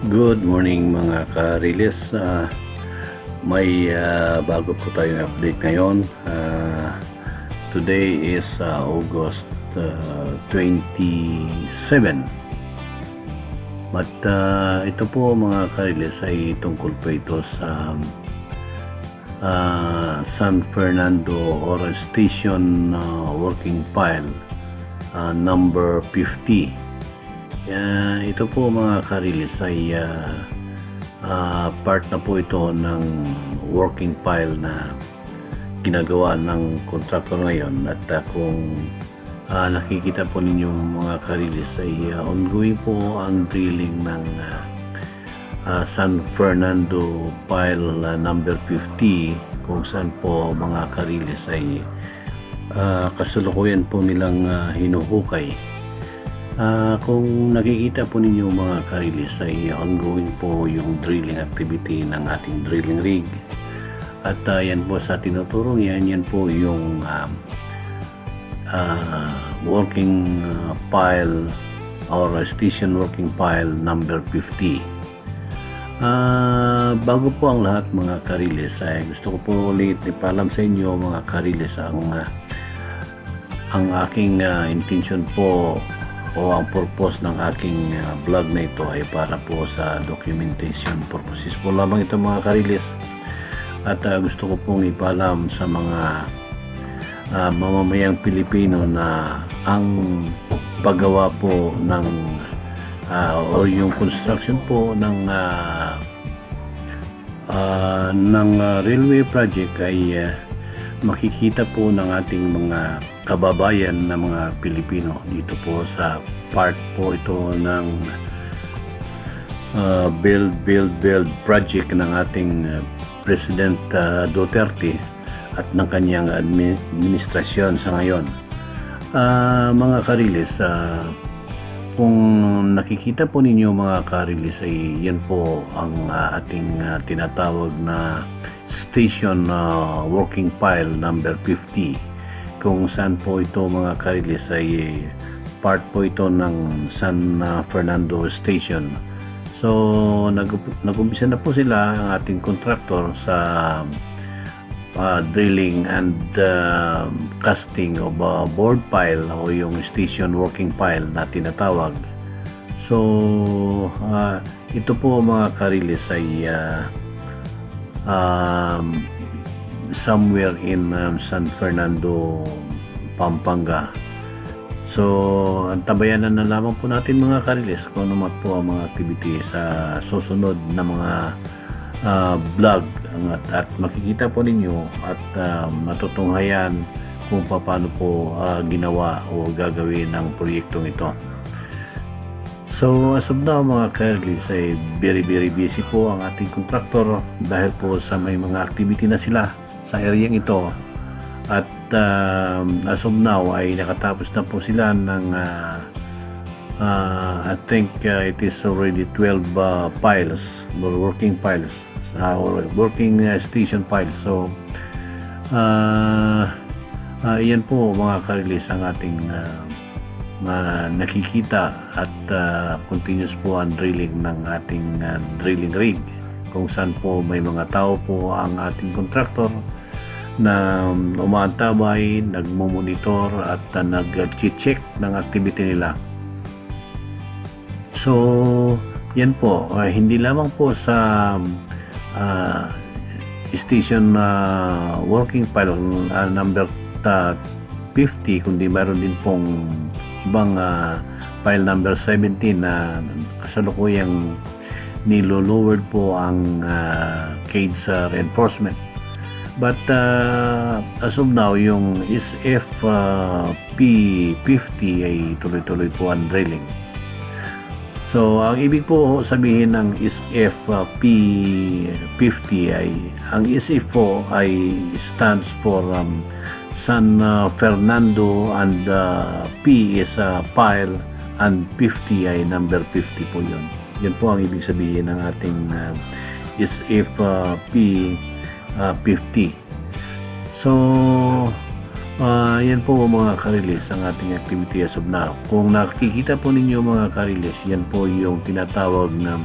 Good morning mga ka-release. May bago po tayong update ngayon. Today is August 27. But ito po mga ka-release ay tungkol po ito sa San Fernando Oral Station working file number 50. Ito po mga ka-release ay part na po ito ng working file na ginagawa ng contractor ngayon, at kung nakikita po ninyo mga ka-release ay ongoing po ang drilling ng San Fernando file number 50, kung saan po mga ka-release ay kasalukuyan po nilang hinuhukay. Kung nakikita po ninyo mga ka-release ay ongoing po yung drilling activity ng ating drilling rig, at yan po sa tinuturong yan po yung working file or station working file number 50. Bago po ang lahat mga ka-release ay gusto ko po ulit ipalam sa inyo mga ka-release ang aking intention po o ang purpose ng aking vlog na ito ay para po sa documentation purposes po lamang ito mga ka-release. At gusto ko pong ipalam sa mga mamamayang Pilipino na ang paggawa po ng o yung construction po ng railway project ay makikita po ng ating mga kababayan na mga Pilipino dito po sa part po ito ng build project ng ating President Duterte at ng kanyang administrasyon sa ngayon. Mga ka-release, kung nakikita po ninyo mga ka-release ay yan po ang ating tinatawag na station working file number 50, kung saan po ito mga ka-release ay part po ito ng San Fernando Station. So nag-umpisa na po sila, ang ating contractor, sa drilling and casting of board pile o yung station working pile na tinatawag. So ito po mga ka-release ay somewhere in San Fernando, Pampanga. So antabayanan na lamang po natin mga ka-release kung ano po ang mga activity sa susunod na mga vlog, at makikita po ninyo at matutunghayan kung paano po ginawa o gagawin ng proyektong ito. So as of now mga ka-release ay very busy po ang ating contractor dahil po sa may mga activity na sila sa areang ito, at as of now ay nakatapos na po sila ng I think it is already 12 piles or working piles or working station piles. So yan po mga ka-release ang ating nakikita, at continuous po ang drilling ng ating drilling rig, kung saan po may mga tao po ang ating contractor na umaantabay, nagmomonitor at nag-check ng activity nila. So yan po, hindi lamang po sa station working file number 50, kundi mayroon din pong ibang file number 17 na kasalukuyang nilo-lowered po ang cage reinforcement. But as of now, yung SFP50 ay tuloy-tuloy po ang drilling. So ang ibig po sabihin ng SFP50 ay, ang SF po ay stands for San Fernando, and P is file, and 50 ay number 50 po yun. Yan po ang ibig sabihin ng ating SFP50. So yan po mga ka-release ang ating activity as of now. Kung nakikita po ninyo mga ka-release, yan po yung tinatawag na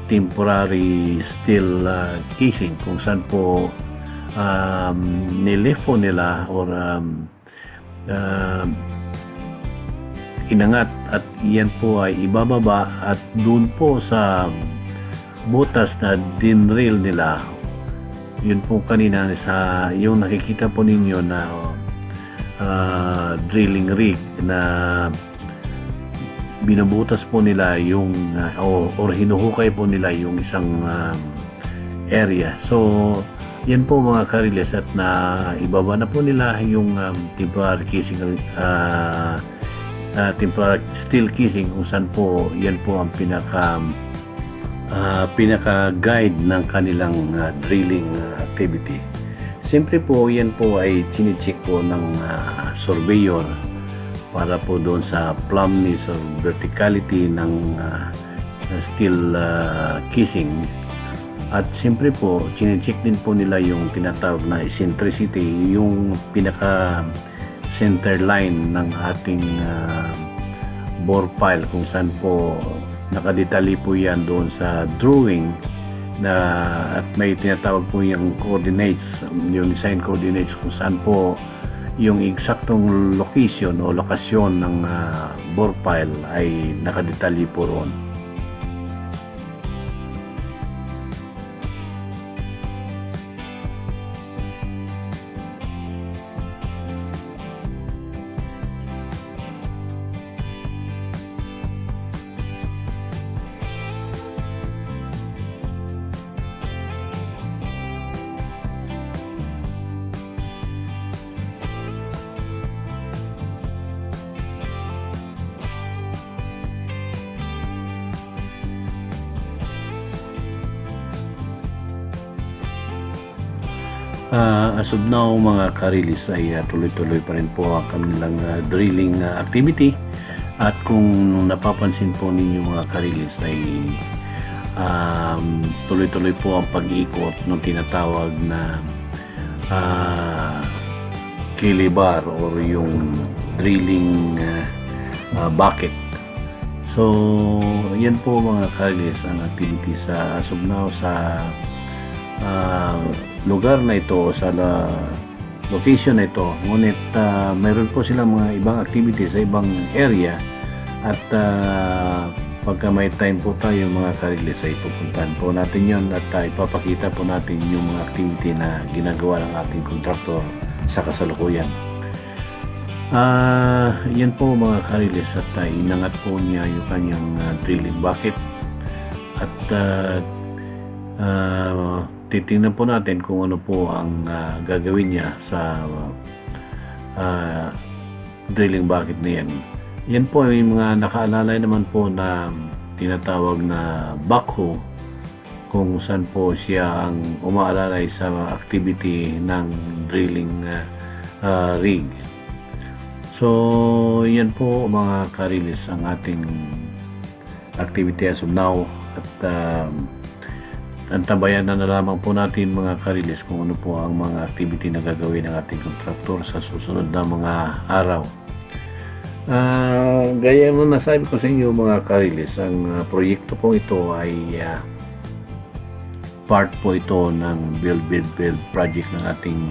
temporary steel casing kung saan po nilifo nila or inangat at yan po ay ibababa at doon po sa butas na dinrill nila, yun po kanina sa yung nakikita po ninyo na drilling rig na binubutas po nila yung or hinuhukay po nila yung isang area. So yan po mga kariles, at na ibaba na po nila yung temporary casing, temporary steel casing kung saan po yan po ang pinaka guide ng kanilang drilling activity. Siyempre po yan po ay chine-check po ng surveyor para po doon sa plumpness or verticality ng steel casing. At siyempre po, chine-check din po nila yung tinatawag na eccentricity, yung pinaka center line ng ating bore pile kung saan po nakadetali po yan doon sa drawing na, at may tinatawag po yung coordinates, yung design coordinates kung saan po yung eksaktong location o lokasyon ng bore pile ay nakadetali po roon. As of now mga karilis ay tuloy-tuloy pa rin po ang kanilang drilling activity, at kung napapansin po ninyo mga karilis ay tuloy-tuloy po ang pag-ikot ng tinatawag na kilibar or yung drilling bucket. So yan po mga karilis ang activity sa as of now sa lugar na ito, sa location na ito. Ngunit mayroon po silang mga ibang activities sa ibang area, at pagka may time po tayo mga karilis ay pupuntahan po natin yon, at ipapakita po natin yung mga activity na ginagawa ng ating contractor sa kasalukuyan. Yan po mga karilis, at inangat po niya yung kanyang drilling bucket, at titingnan po natin kung ano po ang gagawin niya sa drilling bucket na yan. Yan po ay mga nakaalalay naman po na tinatawag na backhoe, kung saan po siya ang umaalalay sa activity ng drilling rig. So yan po mga karilis ang ating activity as of now, at antabayan na lamang po natin mga karilis kung ano po ang mga activity na gagawin ng ating contractor sa susunod na mga araw. Gaya mo nasabi ko sa inyo mga karilis, ang proyekto po ito ay part po ito ng Build project ng ating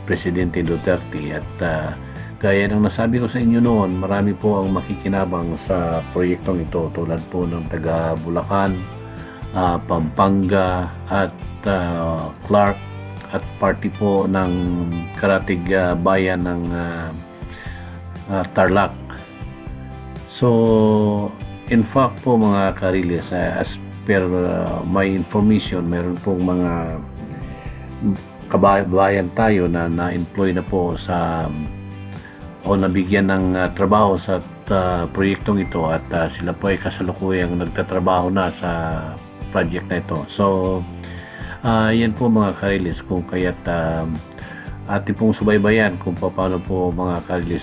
Presidente Duterte, at gaya ng nasabi ko sa inyo noon, marami po ang makikinabang sa proyektong ito, tulad po ng taga Bulacan, Pampanga at Clark, at party po ng karatig bayan ng Tarlac. So in fact po mga karilis, as per my information, meron pong mga kabayan tayo na na-employ na po sa o nabigyan ng trabaho sa proyektong ito, at sila po ay kasalukuyang nagtatrabaho na sa project na ito. So yan po mga karilis, kung kaya't ating pong subaybayan kung paano po mga karilis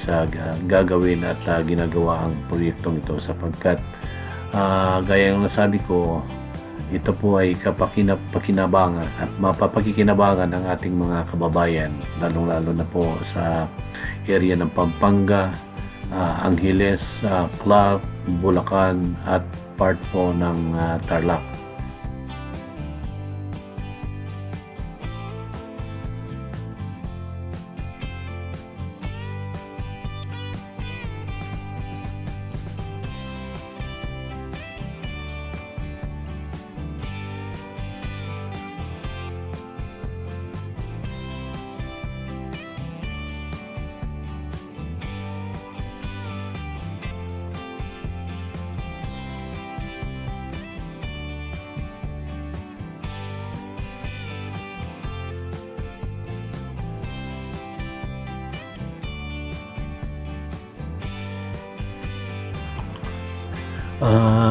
gagawin at ginagawa ang proyektong ito, sapagkat gaya ng nasabi ko, ito po ay pakinabangan at mapapakikinabangan ng ating mga kababayan, lalong-lalo na po sa area ng Pampanga, Angeles, Clark, Bulacan at part po ng Tarlac.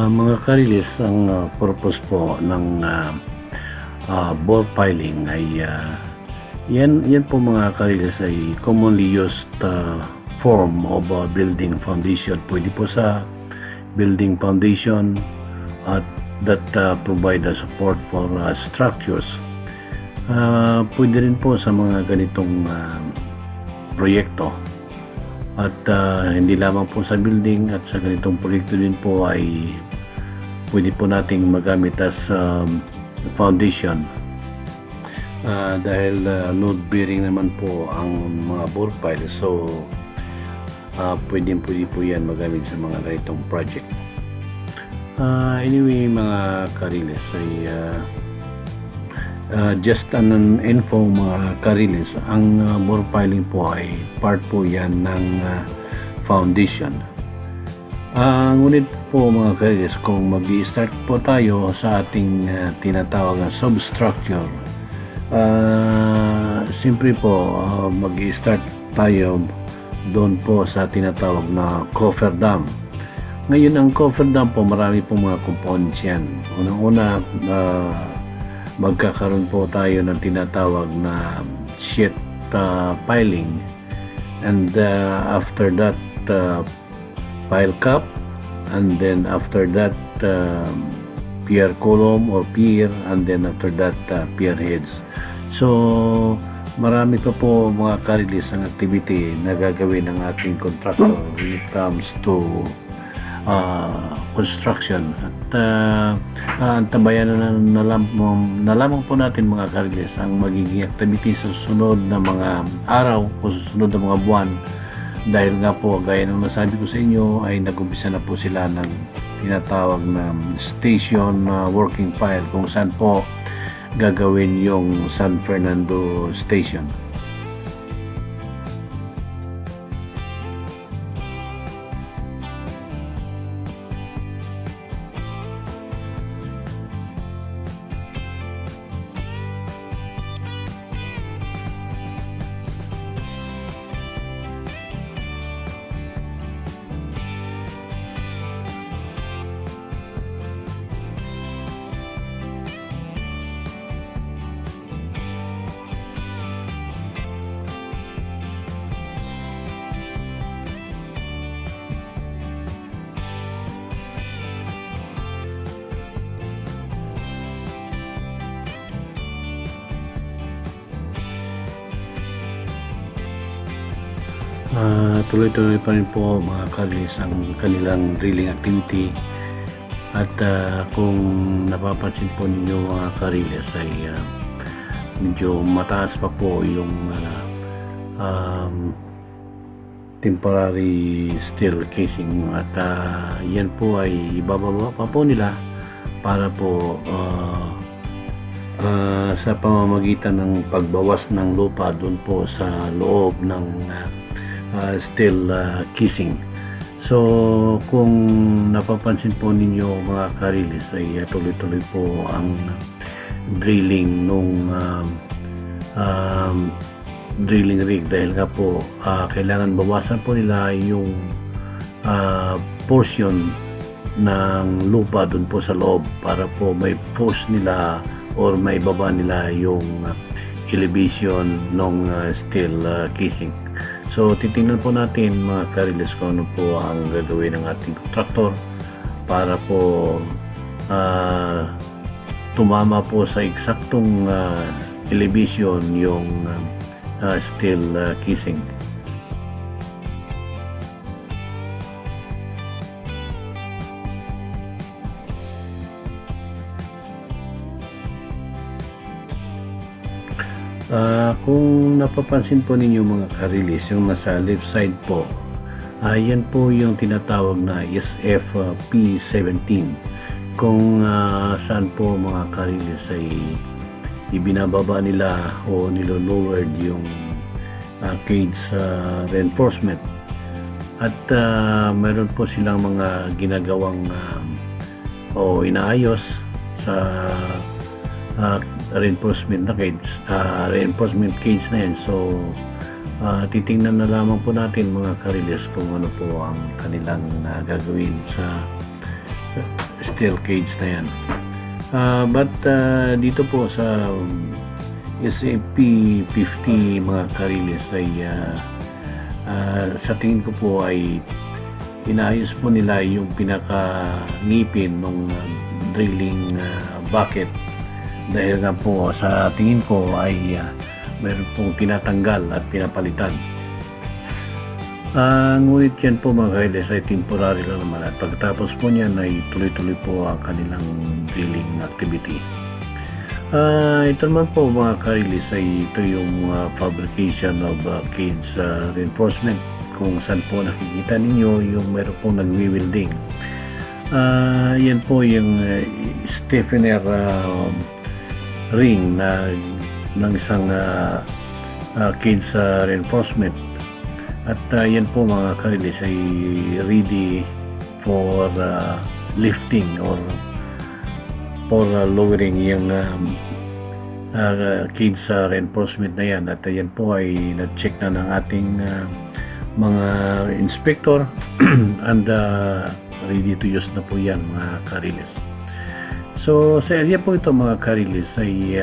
Mga karilis, ang purpose po ng bore piling ay yan po mga karilis ay commonly used form of building foundation. Pwede po sa building foundation at that provide the support for structures. Pwede rin po sa mga ganitong proyekto. At hindi lamang po sa building at sa ganitong proyekto din po ay pwede po nating magamit as foundation. Dahil load bearing naman po ang mga bore pile, so pwede po yan magamit sa mga ganitong project. Anyway mga kariles ay just an info mga karilis, ang bore piling po ay part po yan ng foundation. Ngunit po mga karilis, kung mag-i-start po tayo sa ating tinatawag na substructure, siyempre po mag-i-start tayo doon po sa tinatawag na cofferdam. Ngayon ang cofferdam po, marami po mga components yan. Unang-una, magkakaroon po tayo ng tinatawag na sheet piling, and after that pile cap, and then after that pier column or pier, and then after that pier heads. So marami pa po mga karilis ang activity na gagawin ng ating contractor when it comes to construction. At antabayan na lamang po natin mga karilis ang magiging activity sa susunod na mga araw o susunod na mga buwan, dahil nga po gaya ng nasabi ko sa inyo ay nag-umpisa na po sila ng tinatawag na station working pile, kung saan po gagawin yung San Fernando Station. Tuloy-tuloy pa rin po mga karilis ang kanilang drilling activity, at kung napapansin po ninyo mga karilis ay medyo mataas pa po yung temporary steel casing, at yan po ay ibababa pa po nila para po sa pamamagitan ng pagbawas ng lupa doon po sa loob ng steel casing. So kung napapansin po ninyo mga karilis ay tuloy-tuloy po ang drilling nung drilling rig, dahil nga po kailangan bawasan po nila yung portion ng lupa dun po sa loob para po may push nila or may baba nila yung elevation ng steel casing. So titingnan po natin mga karilis kung ano po ang gagawin ng ating contractor para po tumama po sa eksaktong elevation yung steel casing. Kung napapansin po ninyo mga karilis, yung nasa left side po, yan po yung tinatawag na SFP17. Kung saan po mga karilis ay ibinababa nila o nilo-lowered yung cage reinforcement. At meron po silang mga ginagawang o inaayos sa reinforcement cage na yan. So titingnan na lamang po natin mga karilis kung ano po ang kanilang gagawin sa steel cage na yan. But dito po sa SAP-50 mga karilis ay sa tingin ko po ay inaayos po nila yung pinaka-ngipin ng drilling bucket, dahil nga po sa tingin ko ay mayroon pong tinatanggal at pinapalitan. Ngunit yan po mga kailis ay temporary lang naman, at pagkatapos po niyan ay tuloy-tuloy po ang kanilang drilling activity. Ito naman po mga kailis ay ito yung fabrication of cage reinforcement, kung saan po nakikita ninyo yung meron pong nagwi-welding. Yan po yung stiffener ring na ng isang cage reinforcement, at yan po mga karilis ay ready for lifting or for lowering yung cage reinforcement na yan. At yan po ay na-check na ng ating mga inspector and ready to use na po yan mga karilis. So sa area po ito mga karilis ay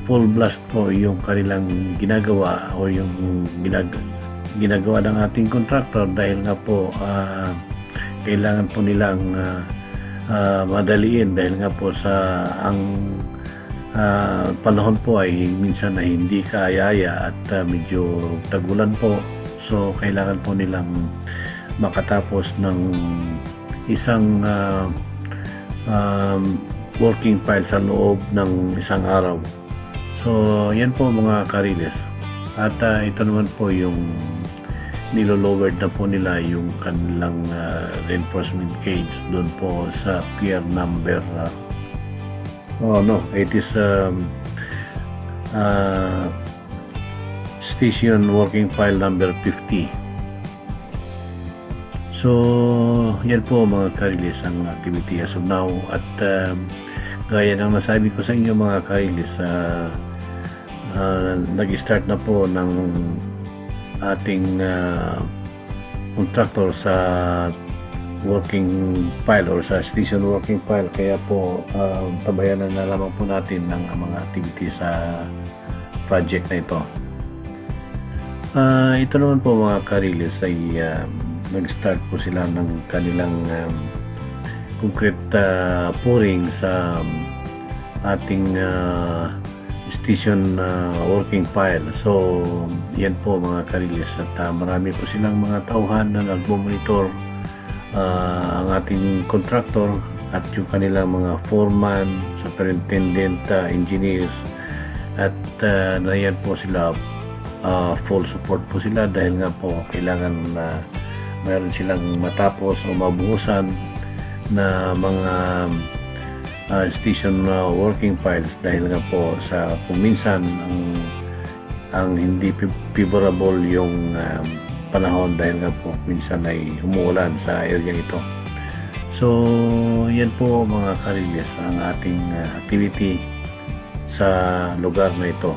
full blast po yung kanilang ginagawa o yung ginagawa ng ating contractor, dahil nga po kailangan po nilang madaliin, dahil nga po sa ang panahon po ay minsan na hindi kaaya at medyo tagulan po. So kailangan po nilang makatapos ng isang working file sa loob ng isang araw. So yan po mga karilis, at ito naman po yung nilo-lowered na po nila yung kanilang reinforcement cage doon po sa pier number it is station working file number 50. So yan po mga karilis ang activity as of now, at gaya ng nasabi ko sa inyo mga karilis, nag-start na po ng ating contractor sa working file or sa station working file, kaya po tabayanan na lamang po natin ng mga activity sa project na ito. Ito naman po mga karilis ay nag-start po sila ng kanilang concrete pouring sa ating station working file. So yan po mga karilis, at marami po silang mga tauhan na nagmo-monitor ang ating contractor at yung kanilang mga foreman, superintendent, engineers, at yan po sila, full support po sila, dahil nga po kailangan mayroon silang matapos o mabuhusan na mga station working files, dahil nga po sa kung minsan ang hindi favorable yung panahon, dahil nga po minsan ay umuulan sa area ito. So yan po mga karilis ang ating activity sa lugar na ito.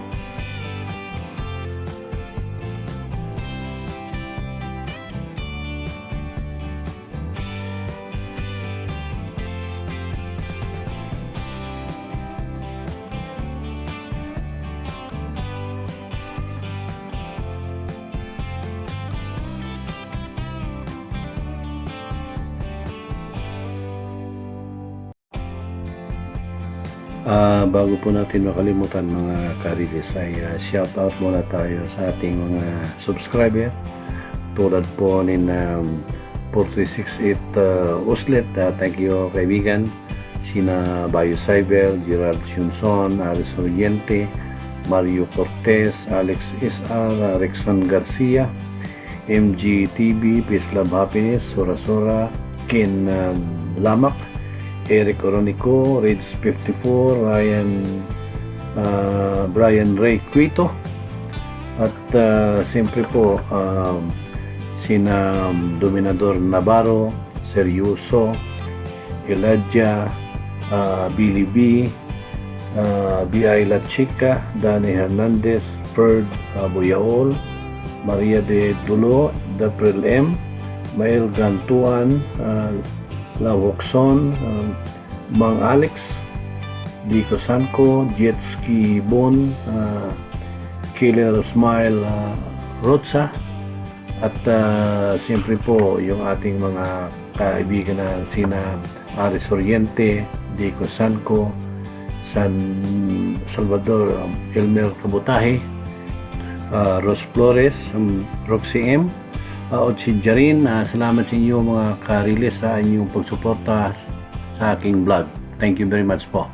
Bago po natin makalimutan mga karilis ay shout out muna tayo sa ating mga subscriber, tulad po ni 4368 Uslet, thank you kaibigan, sina Bayo Saibel, Gerald Shunson, Aris Oriente, Mario Cortez, Alex SR, Rexon Garcia, MGTV, Peace Love Happiness, Sora Sora, Ken Lamak, Eric Oronico, Rage 54, Brian Ray Quito, at siyempre po sina Dominador Navarro, Seryoso, Elijah, Billy B, B.I. La Chica, Danny Hernandez, Ferd Buyaol, Maria de Dulo, Dapril M, Mael Gantuan, Lawokson, Mang Alex, Dico Sanko, Jetski Bon, Killer Smile Rotsa, at siyempre po yung ating mga kaibigan na sina Aris Oriente, Dico Sanko, San Salvador, Elmer Kabutahe, Ros Flores, Roxy M, Otsi Jarin. Salamat sa inyo mga karilis sa inyong pagsuporta sa aking vlog. Thank you very much po.